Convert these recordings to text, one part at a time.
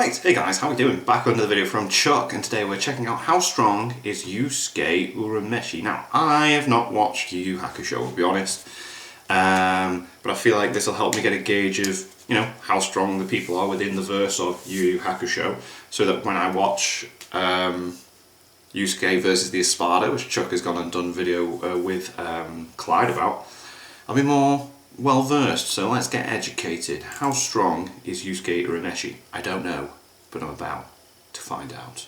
Right, hey guys, how we doing? Back with another video from Chuck, and today we're checking out how strong is Yusuke Urameshi. Now, I have not watched Yu Yu Hakusho, to be honest, but I feel like this will help me get a gauge of, you know, how strong the people are within the verse of Yu Yu Hakusho, so that when I watch Yusuke versus the Espada, which Chuck has gone and done video with Clyde about, I'll be more well versed. So let's get educated. How strong is Yusuke Urameshi? I don't know, but I'm about to find out.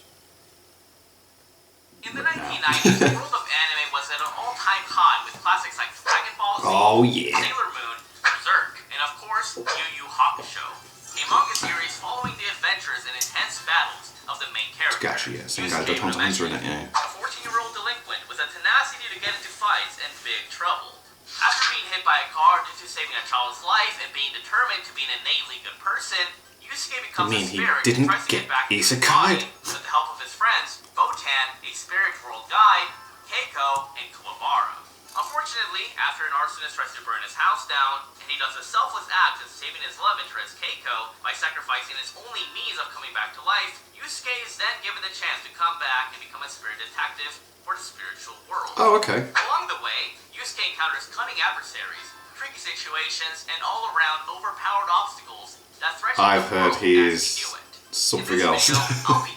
In the 1990s, the world of anime was at an all-time high with classics like Dragon Ball Z, Sailor Moon, Berserk, and of course, Yu Yu Hakusho, a manga series following the adventures and intense battles of the main character. Yusuke Urameshi, a 14-year-old delinquent with a tenacity to get into fights and big trouble. After being hit by a car due to saving a child's life and being determined to be an innately good person, Yusuke becomes a spirit and tries to get back to his body with the help of his friends, Botan, a spirit world guide, Keiko, and Kuwabara. Unfortunately, after an arsonist tries to burn his house down, and he does a selfless act of saving his love interest, Keiko, by sacrificing his only means of coming back to life, Yusuke is then given the chance to come back and become a spirit detective for the spiritual world. Oh, okay. Along the way, Yusuke encounters cunning adversaries, tricky situations, and all-around overpowered obstacles that threaten I've heard he is something else.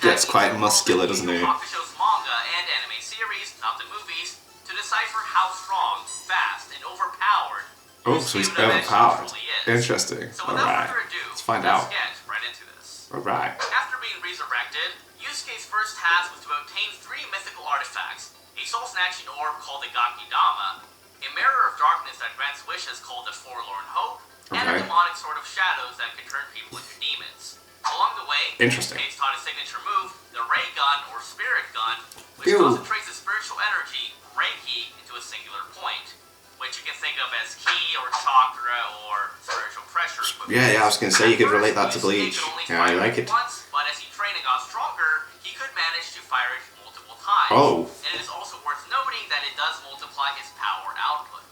Gets quite muscular, doesn't he? Hakusho's manga and anime series, not the movies, to decipher how strong, fast, and overpowered so he's overpowered. Interesting. So without further ado, let's find out. Get right into this. Alright. After being resurrected, Yusuke's first task was to obtain 3 mythical artifacts: a soul-snatching orb called the Gakidama, a mirror of darkness that grants wishes called the Forlorn Hope, and a demonic sword of shadows that can turn people into demons. Along the way, Yusuke taught his signature move, the Ray Gun or Spirit Gun, which concentrates the spiritual energy, Reiki, into a singular point, which you can think of as ki or chakra or spiritual pressure. Yeah, I was going to say you could relate that to Bleach. Yeah, I like it. Once, but as he trained and got stronger, he could manage to fire it multiple times. Oh. And it is also worth noting that it does multiply his power output.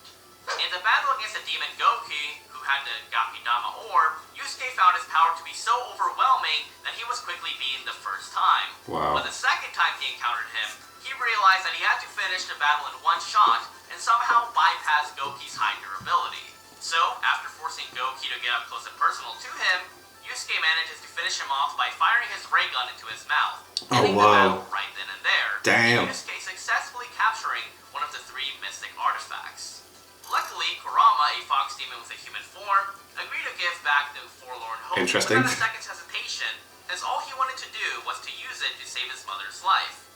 In the battle against the demon Goku, who had the Gakidama orb, Yusuke found his power to be so overwhelming that he was quickly beaten the first time. Wow. But the second time he encountered him, he realized that he had to finish the battle in one shot and somehow bypass Goku's high durability. So, after forcing Goku to get up close and personal to him, Yusuke manages to finish him off by firing his ray gun into his mouth, ending the battle right then and there. Damn. Yusuke successfully capturing one of the 3 mystic artifacts. Luckily, Kurama, a fox demon with a human form, agreed to give back the Forlorn Hope without a second's hesitation, as all he wanted to do was to use it to save his mother's life.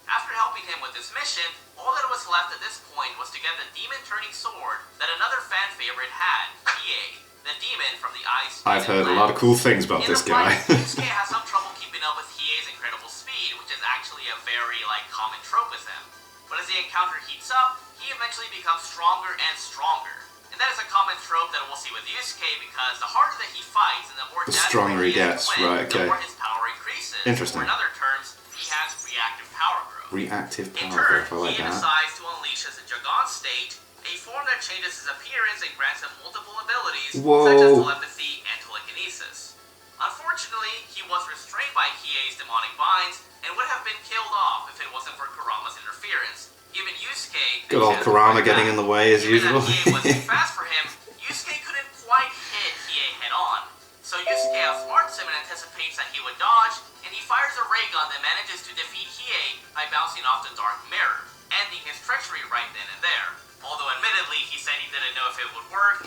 After helping him with this mission, all that was left at this point was to get the demon-turning sword that another fan favorite had, Hiei, the demon from the Ice. I've heard a lot of cool things about this guy. Yusuke has some trouble keeping up with Hiei's incredible speed, which is actually a very, common trope with him. But as the encounter heats up, he eventually becomes stronger and stronger. And that is a common trope that we'll see with Yusuke, because the harder that he fights and the more stronger he gets, the more his power increases. Interesting. Or in other terms, he has reactive power growth. Reactive power growth, I like he that. decides to unleash his Jagan state, a form that changes his appearance and grants him multiple abilities, such as telepathy and telekinesis. Unfortunately, he was restrained by Hiei's demonic binds and would have been killed off if it wasn't for Kurama's interference. Giving Yusuke good old Kurama getting in the way as usual. Hiei was too fast for him, Yusuke couldn't quite hit Hiei head on. So Yusuke outsmarts him and anticipates that he would dodge, and he fires a ray gun that manages to defeat Hiei by bouncing off the dark mirror, ending his treachery right then and there. Although admittedly, he said he didn't know if it would work.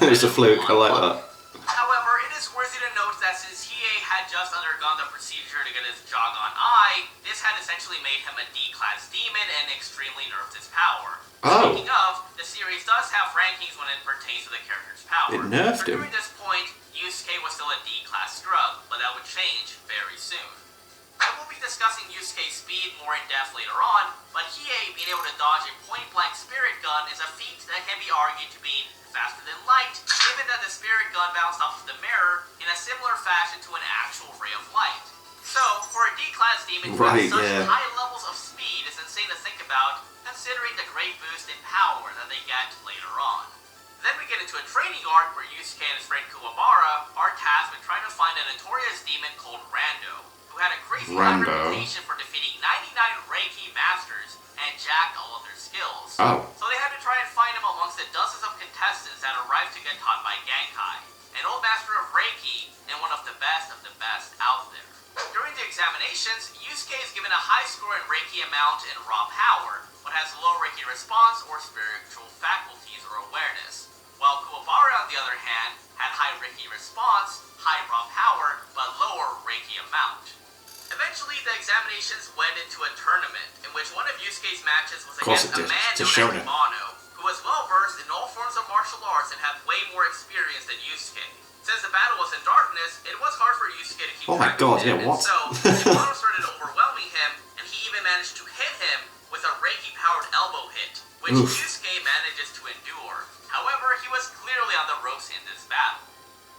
It was a fluke, I like that. However, it is worthy to note that since Hiei had just undergone the procedure to get his Jagan eye, this had essentially made him a D-class demon and extremely nerfed his power. Speaking of, the series does have rankings when it pertains to the character's power. It nerfed him. During this point, Yusuke was still a D-class scrub, but that would change very soon. I will be discussing Yusuke's speed more in depth later on, but Hiei being able to dodge a point-blank spirit gun is a feat that can be argued to be faster than light, given that the spirit gun bounced off of the mirror in a similar fashion to an actual ray of light. So, for a D-class demon to have such high levels of speed is insane to think about, considering the great boost in power that they get later on. Then we get into a training arc where Yusuke and his friend Kuwabara are tasked with trying to find a notorious demon called Rando, Yusuke's high reputation for defeating 99 Reiki masters and jacked all of their skills. Oh. So they had to try and find him amongst the dozens of contestants that arrived to get taught by Genkai, an old master of Reiki and one of the best out there. During the examinations, Yusuke is given a high score in Reiki amount and raw power, but has low Reiki response or spiritual faculties or awareness. While Kuwabara, on the other hand, had high Reiki response, high raw power, but lower Reiki amount. Eventually, the examinations went into a tournament in which one of Yusuke's matches was against a man known as Mono, who was well versed in all forms of martial arts and had way more experience than Yusuke. Since the battle was in darkness, it was hard for Yusuke to keep track of him, what? So Mono started overwhelming him, and he even managed to hit him with a Reiki-powered elbow hit, which Yusuke manages to endure. However, he was clearly on the ropes in this battle.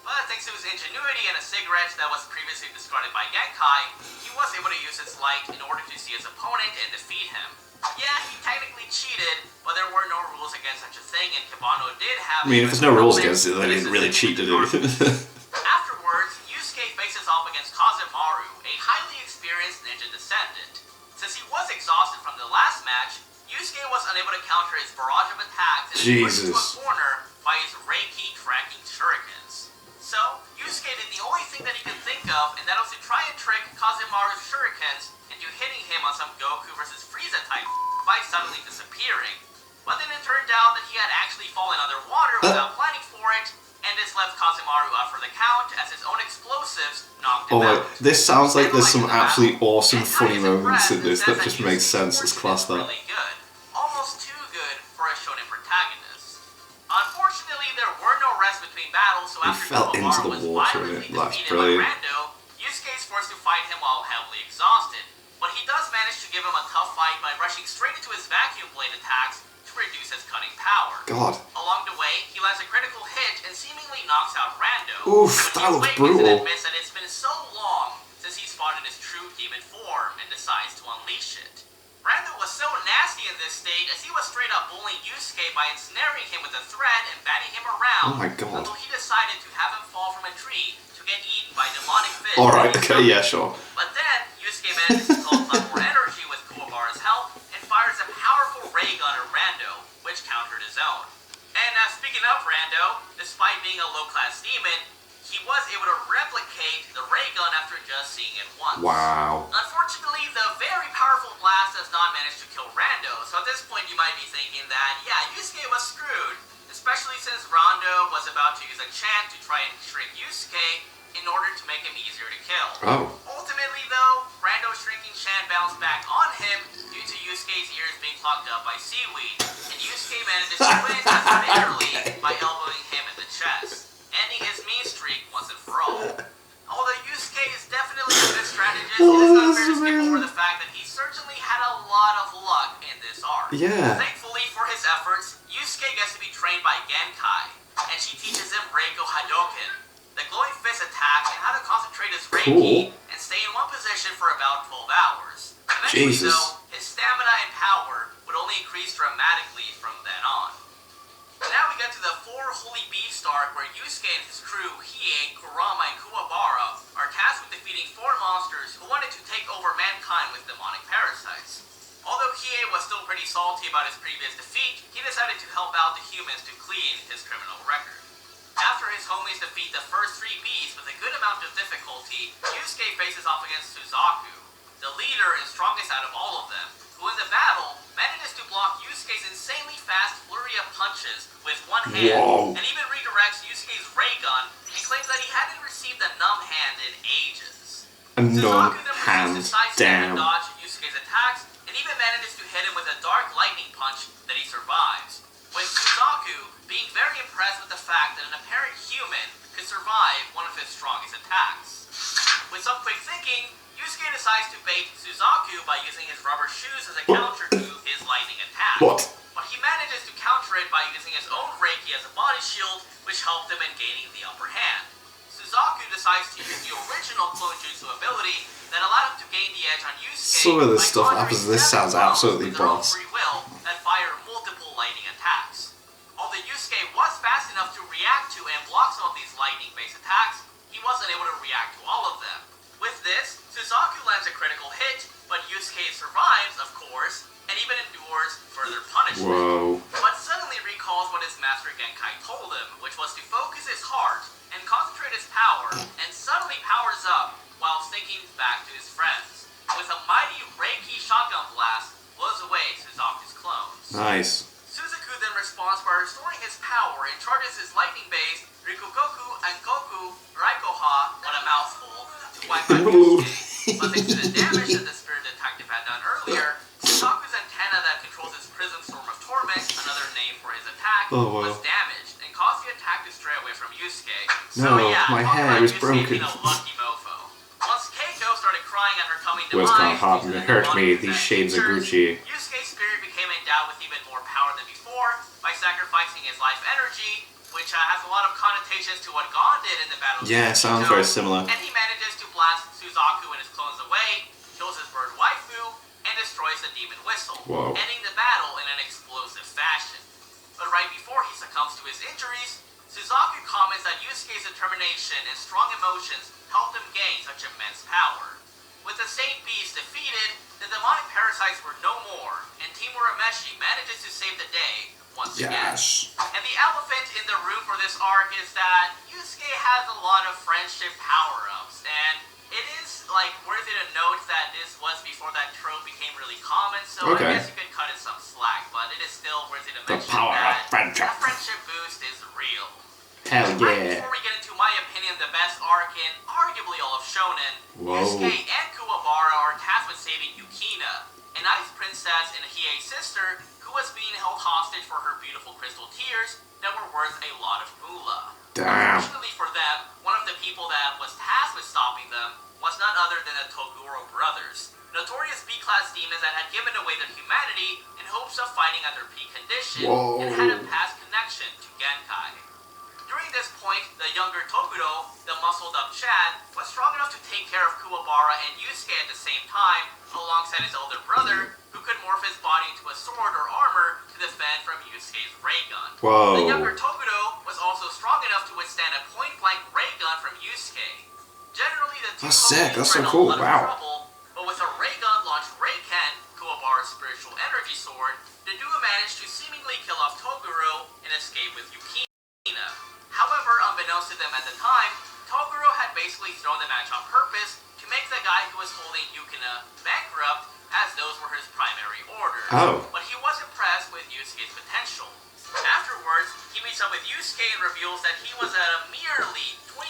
But thanks to his ingenuity and a cigarette that was previously discarded by Genkai, he was able to use its light in order to see his opponent and defeat him. Yeah, he technically cheated, but there were no rules against such a thing, and Kibano did have... I mean, if there's no rules against it, then he didn't really cheat, did he? Afterwards, Yusuke faces off against Kazemaru, a highly experienced ninja descendant. Since he was exhausted from the last match, Yusuke was unable to counter his barrage of attacks and was pushed to a corner by his Reiki tracking shurikens. So, Yusuke did the only thing that he could think of, and that was to try and trick Kazemaru's shurikens into hitting him on some Goku vs. Frieza type by suddenly disappearing. But then it turned out that he had actually fallen underwater without planning for it, and this left Kazemaru up for the count as his own explosives knocked him out. This sounds like there's some absolutely awesome funny moments in this that just makes sense. It's class that. Really good. Almost too good for a shonen protagonist. Unfortunately, there were no rest between battles, so after fell into the water in it. That's brilliant. Rando, Yusuke is forced to fight him while heavily exhausted. But he does manage to give him a tough fight by rushing straight into his vacuum blade attacks to reduce his cutting power. God. Along the way, he lands a critical hit and seemingly knocks out Rando. Oof, that was brutal. He admits that it's been so long since he spotted his true demon form and decides to unleash it. Rando was so nasty in this state as he was straight up bullying Yusuke by ensnaring him with a thread and batting him around. Oh my God. Until he decided to have him fall from a tree to get eaten by demonic fish. Alright, okay, yeah, sure. But then, Yusuke manages to call up more energy with Kuwabara's help and fires a powerful ray gun at Rando, which countered his own. And speaking of Rando, despite being a low-class demon, he was able to replicate the ray gun after just seeing it once. Wow. Unfortunately, the very powerful blast does not manage to kill Rando, so at this point you might be thinking that, yeah, Yusuke was screwed, especially since Rando was about to use a chant to try and shrink Yusuke in order to make him easier to kill. Oh. Ultimately, though, Rando's shrinking chant bounced back on him due to Yusuke's ears being clogged up by seaweed, and Yusuke manages to win barely by elbowing him in the chest, ending his mean streak once and for all. Although Yusuke is definitely a good strategist, it is not fair to skip over the fact that he certainly had a lot of luck in this arc. Yeah. Thankfully for his efforts, Yusuke gets to be trained by Genkai, and she teaches him Reiko Hadoken, the glowing fist attack, and how to concentrate his Reiki and stay in one position for about 12 hours. Eventually, though, his stamina and power would only increase dramatically from then on. Now we get to the 4 Holy Beasts arc where Yusuke and his crew, Hiei, Kurama, and Kuwabara, are tasked with defeating 4 monsters who wanted to take over mankind with demonic parasites. Although Hiei was still pretty salty about his previous defeat, he decided to help out the humans to clean his criminal record. After his homies defeat the first 3 beasts with a good amount of difficulty, Yusuke faces off against Suzaku, the leader and strongest out of all of them, who in the battle manages to block Yusuke's insanely fast flurry of punches with one hand, and even redirects Yusuke's ray gun and claims that he hadn't received a numb hand in ages. A numb Suzaku then hand, proceeds to sidestep damn. and dodge Yusuke's attacks, and even manages to hit him with a dark lightning punch that he survives. With Suzaku being very impressed with the fact that an apparent human could survive one of his strongest attacks. With some quick thinking, Yusuke decides to bait Suzaku by using his rubber shoes as a counter to his lightning attack. What? But he manages to counter it by using his own Reiki as a body shield, which helped him in gaining the upper hand. Suzaku decides to use the original clone jutsu ability that allowed him to gain the edge on Yusuke. Some of this by stuff conjuring happens. This 7 sounds bombs absolutely with their own boss. free will that fire multiple lightning attacks. Although Yusuke was fast enough to react to and block some of these lightning-based attacks, he wasn't able to react to all of them. With this, Suzaku lands a Nice. Suzaku then responds by restoring his power and charges his lightning-based Rikugoku and Goku Raikoha, what a mouthful, to wipe out Yusuke. But thanks to the damage that the spirit detective had done earlier, Suzaku's antenna that controls his prism storm of torment, another name for his attack, was damaged and caused the attack to stray away from Yusuke. No, my hair is broken. Being a lucky mofo. Once Keiko started crying at her coming What's demise, gonna happen to hurt me? These shades of Gucci. Yusuke's spirit became endowed with even more power than before by sacrificing his life energy, which has a lot of connotations to what Gon did in the battle. Yeah, sounds very similar. And he manages to blast Suzaku and his clones away, kills his bird waifu, and destroys the demon whistle, ending the battle in an explosive fashion. But right before he succumbs to his injuries, Suzaku comments that Yusuke's determination and strong emotions helped him gain such immense power. With the Saint Beast defeated, the demonic parasites were no more, and Team Urameshi manages to save the day once again. And the elephant in the room for this arc is that Yusuke has a lot of friendship power-ups, and it is worthy to note that this was before that trope became really common, so I guess you could cut it some slack, but it is still worthy to mention that the friendship boost is real. Hell yeah. Right before we get into my opinion, the best arc in arguably all of Shonen, Yusuke and Kuwabara are tasked with saving Yukina, an ice princess and Hiei's sister who was being held hostage for her beautiful crystal tears that were worth a lot of moolah. Unfortunately for them, one of the people that was tasked with stopping them was none other than the Toguro brothers, notorious B-class demons that had given away their humanity in hopes of fighting at their peak condition and had a past connection to Genkai. During this point, the younger Toguro, the muscled-up Chad, was strong enough to take care of Kuwabara and Yusuke at the same time, alongside his older brother, who could morph his body into a sword or armor to defend from Yusuke's ray gun. The younger Toguro was also strong enough to withstand a point-blank ray gun from Yusuke. Generally, the two homies were in a lot of trouble, but with a ray gun-launched Ray-Ken, Kuwabara's spiritual energy sword, the duo managed to seemingly kill off Toguro and escape with Yukina. However, unbeknownst to them at the time, Toguro had basically thrown the match on purpose to make the guy who was holding Yukina bankrupt, as those were his primary orders. But he was impressed with Yusuke's potential. Afterwards, he meets up with Yusuke and reveals that he was at a merely 20%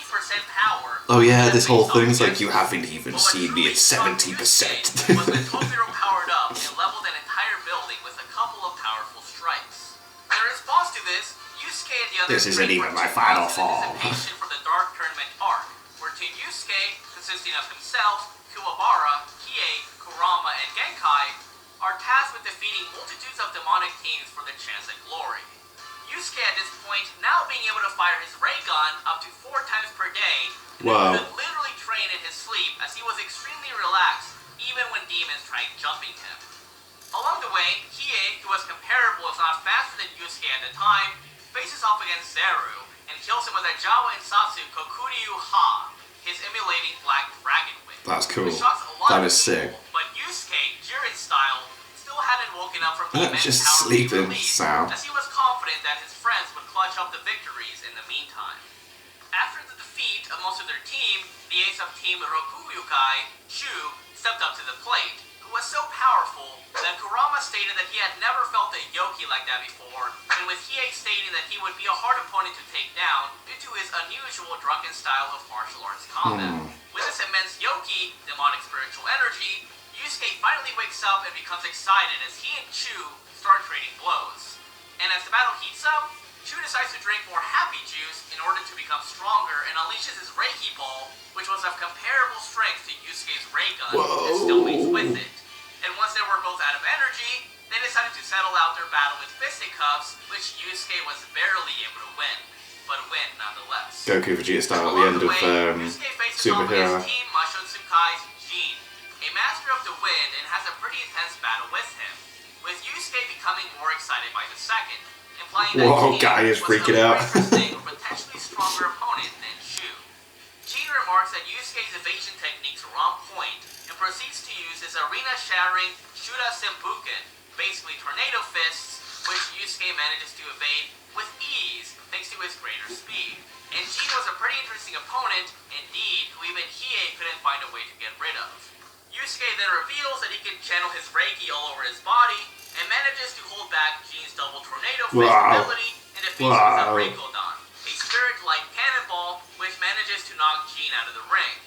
power. This whole thing's like, you haven't even seen me at 70%. Was when Toguro powered up and leveled an entire building with a couple of powerful strikes. In response to this, Yusuke and the others isn't even my final form. For the Dark Tournament arc, where Team Yusuke, consisting of himself, Kuwabara, Hiei, Kurama, and Genkai, are tasked with defeating multitudes of demonic teams for the chance at glory. Yusuke at this point now being able to fire his ray gun up to 4 times per day, and could literally train in his sleep as he was extremely relaxed even when demons tried jumping him. Along the way, Hiei, who was comparable if not faster than Yusuke at the time, faces off against Zeru and kills him with a Jawa Insatsu Kokuryu Ha, his emulating black dragon wing. That's cool. That is sick. But Yusuke, Jiren style, still hadn't woken up from the immense just power sleeping release, sound. as he was confident that his friends would clutch up the victories in the meantime. After the defeat of most of their team, the ace of Team Rokuyukai, Shu, stepped up to the plate, who was so powerful that Kurama stated that he had never felt a yoki like that before, and with Hiei stating that he would be a hard opponent to take down due to his unusual drunken style of martial arts combat. With this immense yoki, demonic spiritual energy, Yusuke finally wakes up and becomes excited as he and Chu start trading blows. And as the battle heats up, Chu decides to drink more happy juice in order to become stronger and unleashes his Reiki ball, which was of comparable strength to Yusuke's ray gun, and still mates with it. And once they were both out of energy, they decided to settle out their battle with fisticuffs, which Yusuke was barely able to win, but win nonetheless. Goku Vegeta style at the end of Superhero. Team Mashotsukai Jin, a master of the wind, and has a pretty intense battle with him, with Yusuke becoming more excited by the second, implying that guy is freaking out. Interesting or potentially stronger opponent than Shu. Jin remarks that Yusuke's evasion techniques are on point, and proceeds to use his arena-shattering Shura Senpuken, basically tornado fists, which Yusuke manages to evade with ease thanks to his greater speed. And Jin was a pretty interesting opponent, indeed, who even Hiei couldn't find a way to get rid of. Yusuke then reveals that he can channel his Reiki all over his body, and and manages to hold back Jin's double tornado fist ability and defeats him with a Reikodan, a spirit-like cannonball which manages to knock Jin out of the ring.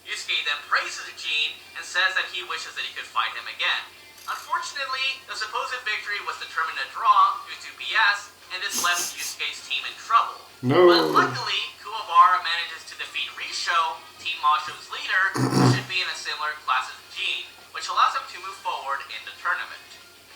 Yusuke then praises Jin and says that he wishes that he could fight him again. Unfortunately, the supposed victory was determined a draw due to BS, and this left Yusuke's team in trouble. No. But luckily, Kuwabara manages to defeat Risho, Team Masho's leader, who should be in a similar class as Jin, which allows him to move forward in the tournament.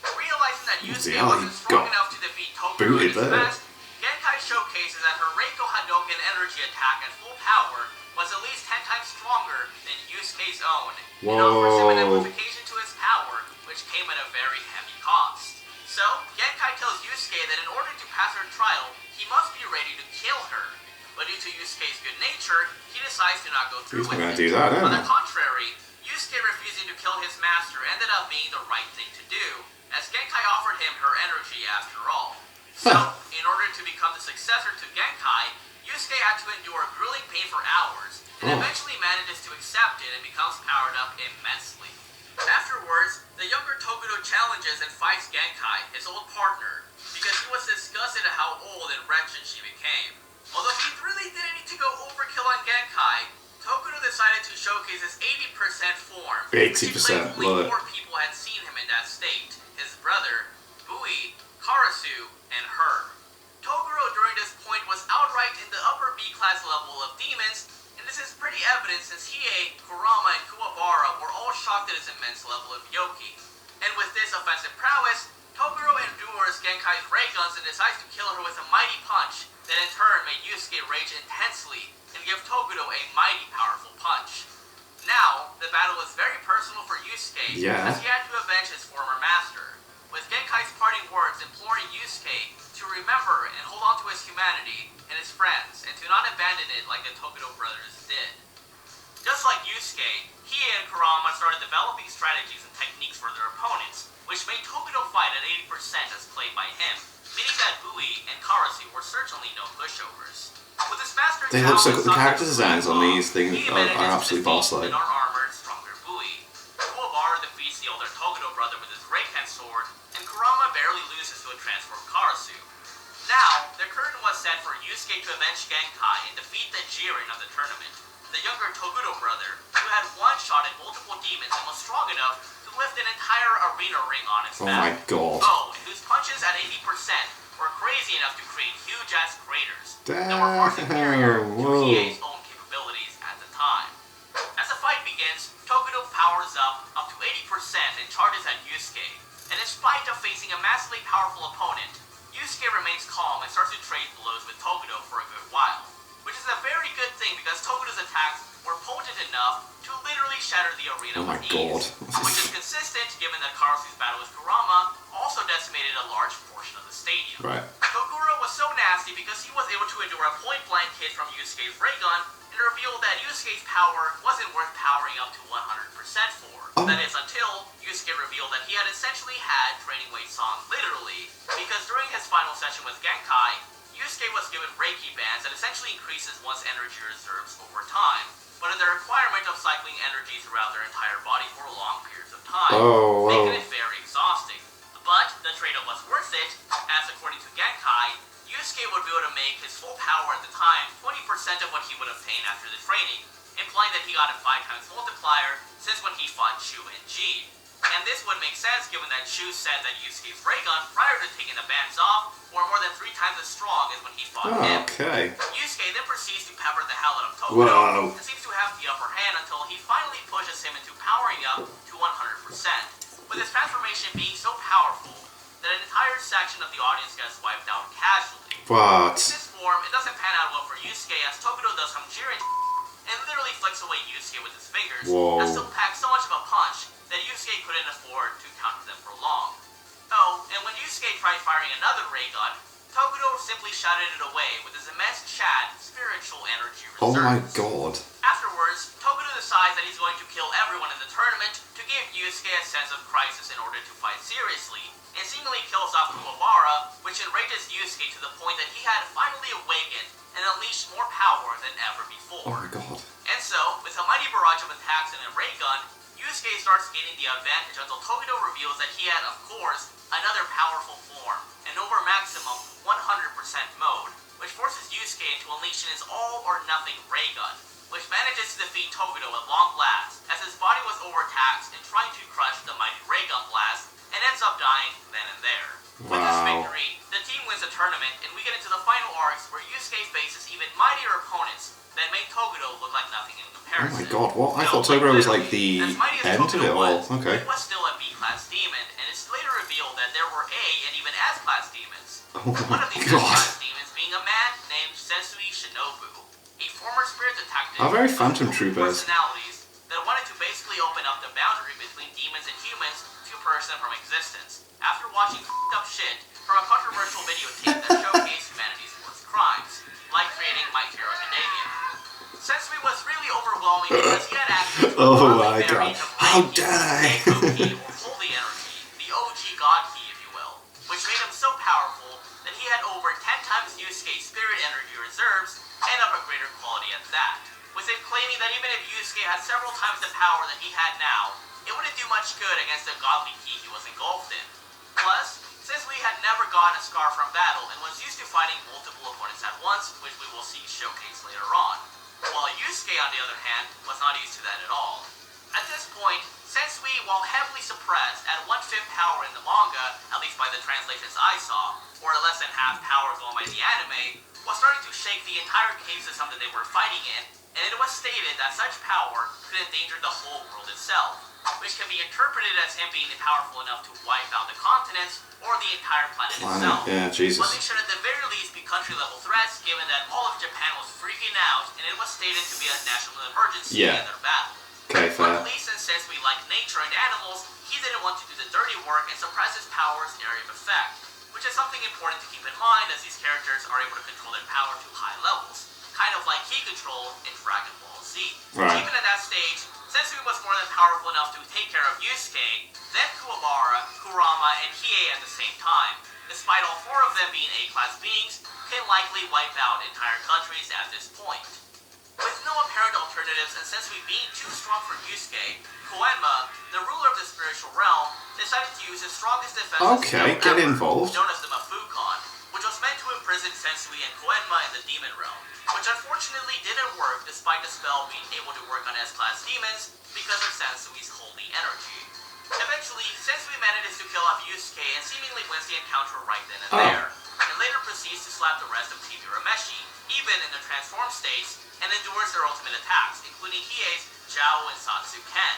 Realizing that Yusuke wasn't strong enough to defeat Toguro at his best, Genkai showcases that her Reiko Hadouken energy attack at full power was at least 10 times stronger than Yusuke's own, and offers him an amplification to his power, which came at a very heavy cost. So, Genkai tells Yusuke that in order to pass her trial, he must be ready to kill her. But due to Yusuke's good nature, he decides to not go through with it. On the contrary, Yusuke refusing to kill his master ended up being the right thing to do, as Genkai offered him her energy after all. So, in order to become the successor to Genkai, Yusuke had to endure grueling pain for hours, and eventually manages to accept it and becomes powered up immensely. Afterwards, the younger Toguro challenges and fights Genkai, his old partner, because he was disgusted at how old and wretched she became. Although he really didn't need to go overkill on Genkai, Toguro decided to showcase his 80% form, which he claimed only 4 people had seen him in that state: his brother, Bui, Karasu, and her. Toguro during this point was outright in the upper B-class level of demons, and this is pretty evident since Hiei, Kurama, and Kuwabara were all shocked at his immense level of Yoki. And with this offensive prowess, Toguro endures Genkai's ray guns and decides to kill her with a mighty punch that in turn made Yusuke rage intensely and give Toguro a mighty powerful punch. Now, the battle was very personal for Yusuke as he had to avenge his former master, with Genkai's parting words imploring Yusuke to remember and hold on to his humanity and his friends, and to not abandon it like the Toguro brothers did. Just like Yusuke, Hiei and Kurama started developing strategies and techniques for their opponents, which made Toguro fight at 80% as played by him, meaning that Bui and Karasu were certainly no pushovers. With his master they look so good. The character designs on these things are absolutely boss-like. Armored, stronger Bui. Kuwabara defeats the older Toguro brother with his Reiken sword, and Kurama barely loses to a transformed Karasu. Now, the curtain was set for Yusuke to avenge Genkai and defeat the Jiren of the tournament, the younger Toguro brother, who had one-shotted multiple demons and was strong enough to lift an entire arena ring on his back. Oh my god. Oh, and whose punches at 80% were crazy enough to create huge-ass craters that were far superior to Hiei's own capabilities at the time. As the fight begins, Toguro powers up to 80% and charges at Yusuke, and in spite of facing a massively powerful opponent, Yusuke remains calm and starts to trade blows with Toguro for a good while, which is a very good thing because Toguro's attacks were potent enough to literally shatter the arena with ease, which is consistent given that Karasu's battle with Kurama also decimated a large portion of the stadium. Toguro was so nasty because he was able to endure a point-blank hit from Yusuke's ray gun and revealed that Yusuke's power wasn't worth powering up to 100% for. That is, until Yusuke revealed that he had essentially had training weight songs literally, because during his final session with Genkai, Yusuke was given Reiki bands that essentially increases one's energy reserves over time, but in the requirement of cycling energy throughout their entire body for long periods of time, making it very exhausting. But the trade-off was worth it, as according to Genkai, Yusuke would be able to make his full power at the time 20% of what he would obtain after the training, implying that he got a 5 times multiplier since when he fought Chu and Jin. And this would make sense given that Chu said that Yusuke's ray gun prior to taking the bands off were more than 3 times as strong as when he fought him. Yusuke then proceeds to pepper the hell out of Toguro and seems to have the upper hand until he finally pushes him into powering up to 100%, with his transformation being so powerful that an entire section of the audience gets wiped out casually. In this form, it doesn't pan out well for Yusuke as Toguro does some Jiren and literally flicks away Yusuke with his fingers and still packs so much of a punch that Yusuke couldn't afford to counter them for long. Oh, and when Yusuke tried firing another ray gun, Toguro simply shouted it away with his immense Chad spiritual energy reserves. Oh my god. Afterwards, Toguro decides that he's going to kill everyone in the tournament to give Yusuke a sense of crisis in order to fight seriously, and seemingly kills off Kuwabara, which enrages Yusuke to the point that he had finally awakened and unleashed more power than ever before. Oh my god. And so, with a mighty barrage of attacks and a ray gun, Yusuke starts gaining the advantage until Toguro reveals that he had, of course, another powerful form, an over maximum 100% mode, which forces Yusuke into unleashing his all-or-nothing ray gun, which manages to defeat Toguro at long last, as his body was overtaxed in trying to crush the mighty ray gun blast, and ends up dying then and there. With this victory, the team wins the tournament, and we get into the final arcs where Yusuke faces even mightier opponents that make Toguro look like nothing in comparison. Oh my god, what? I thought Toguro was like the end of it all. Okay. He was still a B-class demon, and it's later revealed that there were A and even S-class demons. Oh One my of these god. S-class demons being a man named Sensui Shinobu, a former spirit detective How very Phantom with Troopers. personalities that wanted to basically open up the boundary between demons and humans to person from existence. After watching f***ed up shit from a controversial videotape that showcased humanity's worst crimes, like creating My Hero Academia. Sensui was really overwhelming because he had access to Oh my god. How dare I? or holy energy, the OG God Key, if you will, which made him so powerful that he had over 10 times Yusuke's spirit energy reserves and of a greater quality at that, with him claiming that even if Yusuke had several times the power that he had now, it wouldn't do much good against the godly key he was engulfed in. Plus, Sensui had never gotten a scar from battle and was used to fighting multiple opponents at once, which we will see showcased later on. While Yusuke, on the other hand, was not used to that at all. At this point, Sensui, while heavily suppressed at 1/5 power in the manga, at least by the translations I saw, or less than half power going by the anime, was starting to shake the entire cave system that they were fighting in, and it was stated that such power could endanger the whole world itself, which can be interpreted as him being powerful enough to wipe out the continents or the entire planet itself. Yeah, Jesus. But they should at the very least be country-level threats, given that all of Japan was freaking out, and it was stated to be a national emergency in their battle. Okay, fair. Luckily, since we like nature and animals, he didn't want to do the dirty work and suppress his power's area of effect, which is something important to keep in mind as these characters are able to control their power to high levels, kind of like he controlled in Dragon Ball Z. Right. Even at that stage, Sensui was more than powerful enough to take care of Yusuke, then Kuwabara, Kurama, and Hiei at the same time. Despite all four of them being A-class beings, can likely wipe out entire countries at this point. With no apparent alternatives and Sensui being too strong for Yusuke, Koenma, the ruler of the spiritual realm, decided to use his strongest defensive Okay, spell get ever, involved. known as the Mafukan, which was meant to imprison Sensui and Koenma in the demon realm, which unfortunately didn't work despite the spell being able to work on S-class demons because of Sensui's holy energy. Eventually, Sensui manages to kill off Yusuke and seemingly wins the encounter right then and there, and later proceeds to slap the rest of Team Urameshi, even in their transformed states, and endures their ultimate attacks, including Hiei's Jiao and Satsu Ken.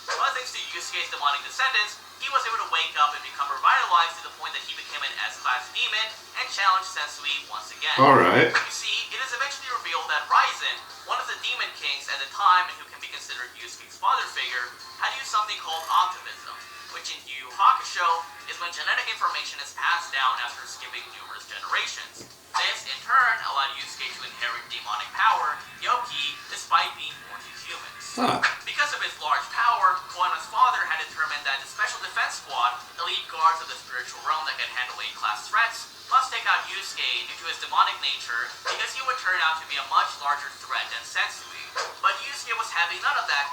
But thanks to Yusuke's demonic descendants, he was able to wake up and become revitalized to the point that he became an S-class demon and challenged Sensui once again. Alright. You see, it is eventually revealed that Raizen, one of the demon kings at the time and who can be considered Yusuke's father figure, had used something called optimism, which in Yu Yu Hakusho is when genetic information is passed down after skipping numerous generations. This, in turn, allowed Yusuke to inherit demonic power, Yoki, despite being born to humans. Because of his large power, Koenma's father had determined that the Special Defense Squad, elite guards of the spiritual realm that can handle A-class threats, must take out Yusuke due to his demonic nature because he would turn out to be a much larger threat than Sensui. But Yusuke was having none of that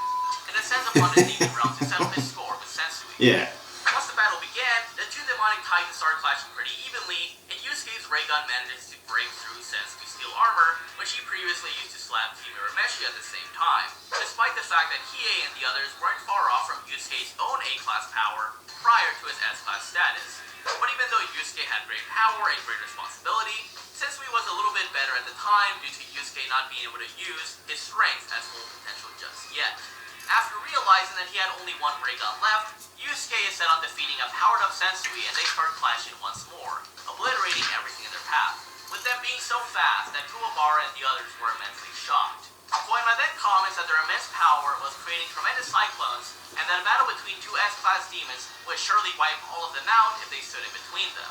and descends upon the demon realm to settle his score with Sensui. Yeah. Once the battle began, the two demonic titans started clashing pretty evenly, and Yusuke's ray gun manages to break through Sensui's steel armor, which he previously used to slap Team Urameshi at the same time, despite the fact that Hiei and the others weren't far off from Yusuke's own A-class power prior to his S-class status. But even though Yusuke had great power and great responsibility, Sensui was a little bit better at the time due to Yusuke not being able to use his strength as full potential just yet. After realizing that he had only one ray gun left, Yusuke is set on defeating a powered-up Sensui and they start clashing once more, obliterating everything in their path, with them being so fast that Kuwabara and the others were immensely shocked. Koenma then comments that their immense power was creating tremendous cyclones, and that a battle between two S-class demons would surely wipe all of them out if they stood in between them.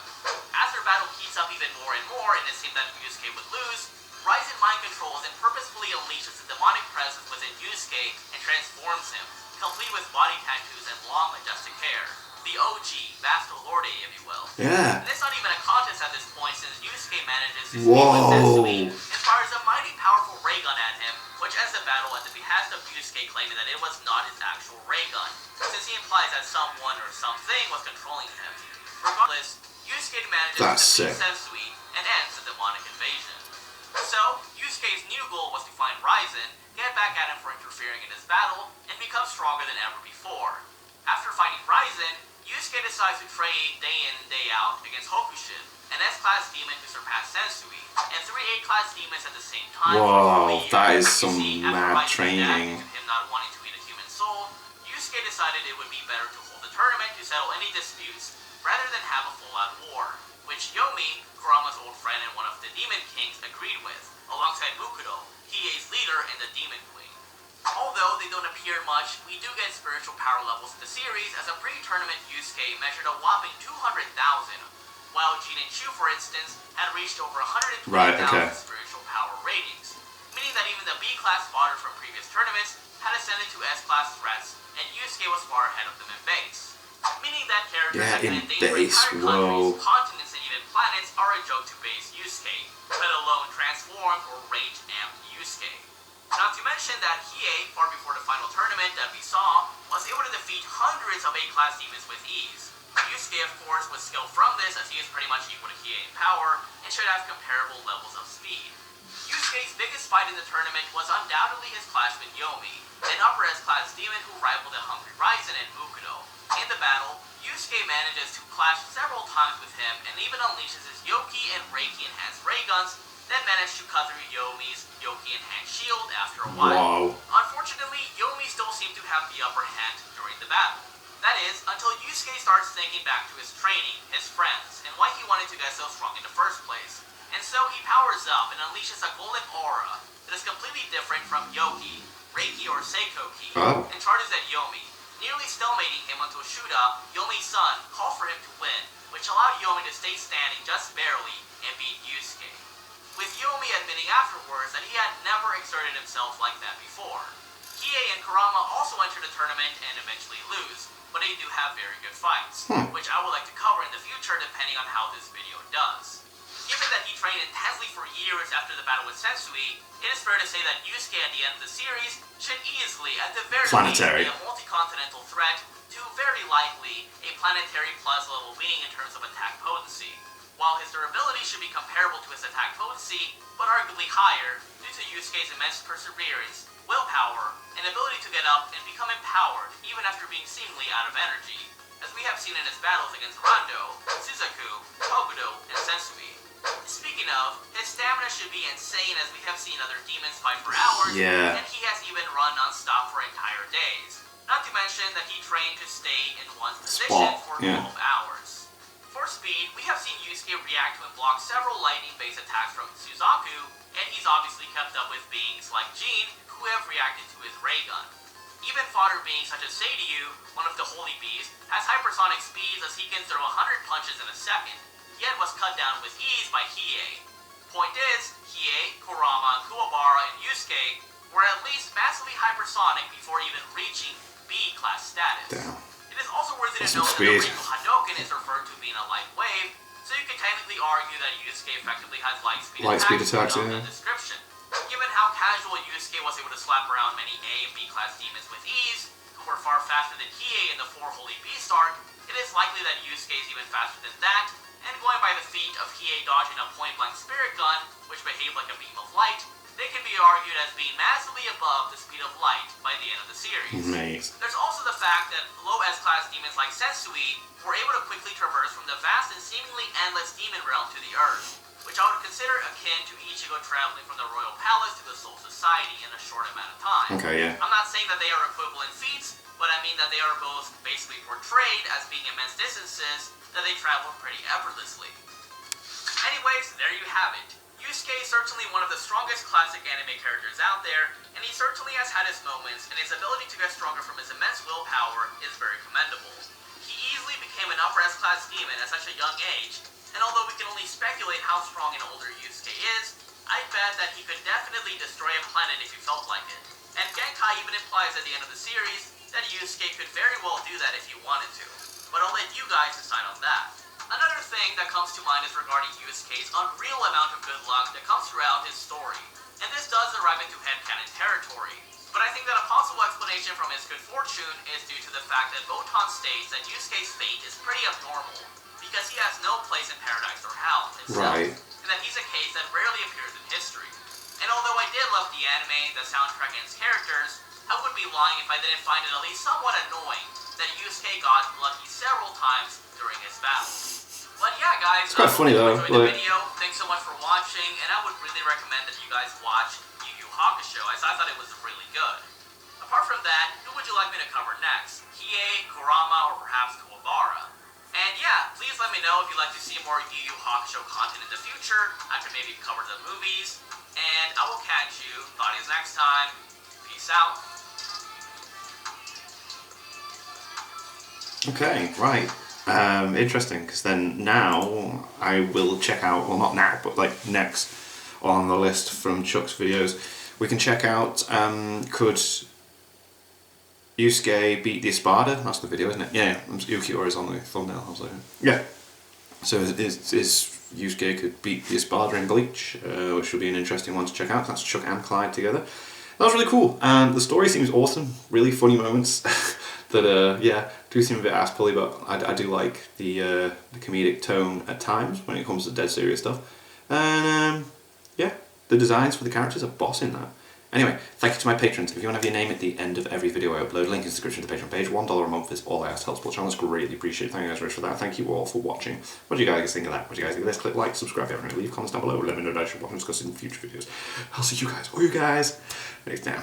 As their battle heats up even more and more, and it seemed that Yusuke would lose, Raizen mind controls and purposefully unleashes the demonic presence within Yusuke and transforms him, complete with body tattoos and long, majestic hair. The OG, Vasto Lorde, if you will. Yeah. And it's not even a contest at this point since Yusuke manages to speak with Sensui and fires a mighty powerful ray gun at him, which ends the battle at the behest of Yusuke claiming that it was not his actual ray gun, since he implies that someone or something was controlling him. Regardless, Yusuke manages to defeat Sensui and ends the demonic invasion. So, Yusuke's new goal was to find Raizen, get back at him for interfering in his battle, and become stronger than ever before. After fighting Raizen, Yusuke decides to train day in and day out against Hokushin, an S-class demon who surpassed Sensui, and 3 A-class demons at the same time. Whoa, that is some mad training. Him not wanting to eat a human soul, Yusuke decided it would be better to hold a tournament to settle any disputes, rather than have a full-out war, which Yomi, Kurama's old friend and one of the Demon Kings, agreed with, alongside Mukudo, Hiei's leader and the Demon Queen. Although they don't appear much, we do get spiritual power levels in the series, as a pre-tournament Yusuke measured a whopping 200,000, while Jin and Chu, for instance, had reached over 120,000 spiritual power ratings, meaning that even the B-class fodder from previous tournaments had ascended to S-class threats, and Yusuke was far ahead of them in base. Meaning that characters that can endanger entire countries, continents, and even planets are a joke to base Yusuke, let alone transformed or rage-amped Yusuke. Not to mention that Hiei, far before the final tournament that we saw, was able to defeat hundreds of A-class demons with ease. Yusuke, of course, was skilled from this, as he is pretty much equal to Hiei in power, and should have comparable levels of speed. Yusuke's biggest fight in the tournament was undoubtedly his clash with Yomi, an upper S-class demon who rivaled the Hungry Raizen and Mukudo. In the battle, Yusuke manages to clash several times with him, and even unleashes his Yoki and Reiki enhanced ray guns, then managed to cut through Yomi's Yoki enhanced shield after a while. Unfortunately, Yomi still seemed to have the upper hand during the battle. That is, until Yusuke starts thinking back to his training, his friends, and why he wanted to get so strong in the first place. And so he powers up and unleashes a golden aura that is completely different from Yoki, Reiki, or Seikoki, and charges at Yomi, nearly stalemating him until Shuda, Yomi's son, called for him to win, which allowed Yomi to stay standing just barely and beat Yusuke, with Yomi admitting afterwards that he had never exerted himself like that before. Hiei and Kurama also enter the tournament and eventually lose, but they do have very good fights, which I would like to cover in the future depending on how this video does. Given that he trained intensely for years after the battle with Sensui, it is fair to say that Yusuke at the end of the series should easily, at the very least, be a multi-continental threat to, very likely, a planetary plus level being in terms of attack potency. While his durability should be comparable to his attack potency, but arguably higher, due to Yusuke's immense perseverance, willpower, and ability to get up and become empowered even after being seemingly out of energy, as we have seen in his battles against Rando, Suzaku, Toguro, and Sensui. Speaking of, his stamina should be insane, as we have seen other demons fight for hours, and he has even run non-stop for entire days. Not to mention that he trained to stay in one position for 12 hours. For speed, we have seen Yusuke react to and block several lightning-based attacks from Suzaku, and he's obviously kept up with beings like Jin, who have reacted to his ray gun. Even fodder beings such as Seiryu, one of the holy beasts, has hypersonic speeds, as he can throw 100 punches in a second, yet was cut down with ease by Hiei. Point is, Hiei, Kurama, Kuwabara, and Yusuke were at least massively hypersonic before even reaching B-class status. Damn. It is also worthy to note that the Reiko Hadouken is referred to being a light wave, so you can technically argue that Yusuke effectively has light speed attacks in the description. Given how casual Yusuke was able to slap around many A and B-class demons with ease, who were far faster than Hiei in the 4 Holy Beast arc, it is likely that Yusuke is even faster than that, and going by the feat of Hiei dodging a point-blank spirit gun, which behaved like a beam of light, they can be argued as being massively above the speed of light by the end of the series. There's also the fact that low S-class demons like Sensui were able to quickly traverse from the vast and seemingly endless demon realm to the Earth, which I would consider akin to Ichigo traveling from the Royal Palace to the Soul Society in a short amount of time. I'm not saying that they are equivalent feats, but I mean that they are both basically portrayed as being immense distances that they travel pretty effortlessly. Anyways, there you have it. Yusuke is certainly one of the strongest classic anime characters out there, and he certainly has had his moments, and his ability to get stronger from his immense willpower is very commendable. He easily became an upper S-class demon at such a young age, and although we can only speculate how strong an older Yusuke is, I bet that he could definitely destroy a planet if he felt like it. And Genkai even implies at the end of the series that Yusuke could very well do that if he wanted to. But I'll let you guys decide on that. Another thing that comes to mind is regarding Yusuke's unreal amount of good luck that comes throughout his story. And this does arrive into headcanon territory. But I think that a possible explanation from his good fortune is due to the fact that Botan states that Yusuke's fate is pretty abnormal, because he has no place in paradise or hell itself, and that he's a case that rarely appears in history. And although I did love the anime, the soundtrack, and its characters, I would be lying if I didn't find it at least somewhat annoying that Yusuke got lucky several times during his battles. But yeah, guys, it's quite funny though. Enjoyed the video. Thanks so much for watching, and I would really recommend that you guys watch Yu Yu Hakusho, as I thought it was really good. Apart from that, who would you like me to cover next? Hiei, Kurama, or perhaps Kuwabara? And yeah, please let me know if you'd like to see more Yu Yu Hakusho content in the future. I could maybe cover the movies. And I will catch you, buddies, next time. Peace out. Okay, right. Interesting, because then now I will check out, well not now, but like next on the list from Chuck's videos, we can check out, could Yusuke beat the Espada? That's the video, isn't it? Yeah, Ukiyo is on the thumbnail, I was like, yeah. So is Yusuke could beat the Espada in Bleach, which should be an interesting one to check out. That's Chuck and Clyde together. That was really cool. The story seems awesome, really funny moments that, yeah, do seem a bit ass-pully, but I do like the comedic tone at times when it comes to dead serious stuff. And, yeah, the designs for the characters are boss in that. Anyway, thank you to my patrons. If you want to have your name at the end of every video I upload, link in the description to the Patreon page. $1 a month is all I ask to help support the channel. It's greatly appreciated. Thank you guys very much for that. Thank you all for watching. What do you guys think of that? What do you guys think of this? Click like, subscribe, leave comments down below. Let me know what I should watch and discuss in future videos. I'll see you guys, next time.